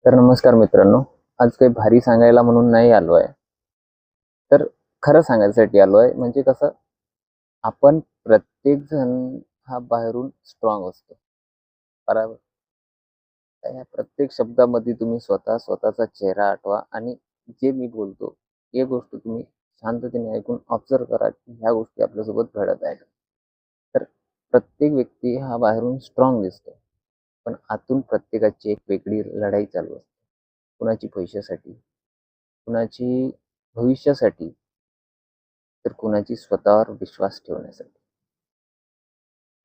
तर नमस्कार मित्रांनो. आज काही भारी सांगायला म्हणून नाही आलो आहे. तर खरं सांगायसाठी आलो आहे. म्हणजे कसं, आपण प्रत्येक जण हा बाहेरून स्ट्रॉंग असतो. बरोबर. तर या प्रत्येक शब्दामध्ये तुम्ही स्वतःचा चेहरा आठवा आणि जे मी बोलतो, हे गोष्ट तुम्ही शांततेने ऐकून ऑब्झर्व्ह करा, की ह्या गोष्टी आपल्यासोबत घडत आहेत. तर प्रत्येक व्यक्ती हा बाहेरून स्ट्रॉंग दिसतो. पण आतून प्रत्येकाची एक वेगळी लढाई चालू असते. कुणाची पैशासाठी, कुणाची भविष्यासाठी, तर कुणाची स्वतःवर विश्वास ठेवण्यासाठी.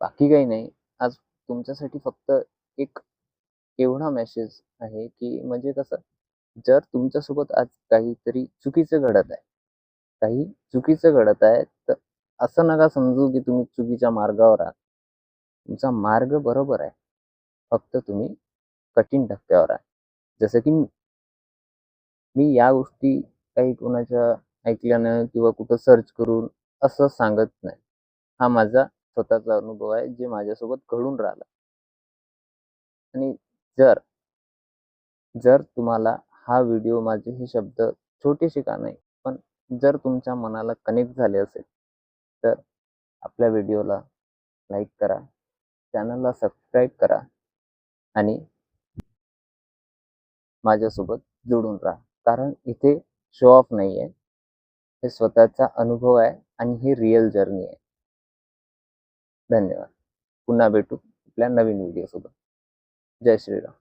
बाकी काही नाही. आज तुमच्यासाठी फक्त एक एवढा मेसेज आहे, की म्हणजे कसं, जर तुमच्यासोबत आज काहीतरी चुकीचं घडत आहे, काही चुकीचं घडत आहे, तर असं नका समजू, की तुम्ही चुकीच्या मार्गावर आहात. तुमचा मार्ग बरोबर आहे. फक्त तुम्ही कठीण टप्प्यावर आहे. जसं की मी या गोष्टी काही कोणाच्या ऐकल्यानं किंवा कुठं सर्च करून असं सांगत नाही. हा माझा स्वतःचा अनुभव आहे, जे माझ्यासोबत घडून राहिला. आणि जर जर तुम्हाला हा व्हिडिओ, माझे हे शब्द छोटेसे का नाही, पण जर तुमच्या मनाला कनेक्ट झाले असेल, तर आपल्या व्हिडिओला लाईक करा, चॅनलला सबस्क्राईब करा आणि माझ्यासोबत जोडून राहा. कारण इथे शो ऑफ नाही आहे. हे स्वतःचा अनुभव आहे आणि ही रिअल जर्नी आहे. धन्यवाद. पुन्हा भेटू आपल्या नवीन व्हिडिओसोबत. जय श्रीराम.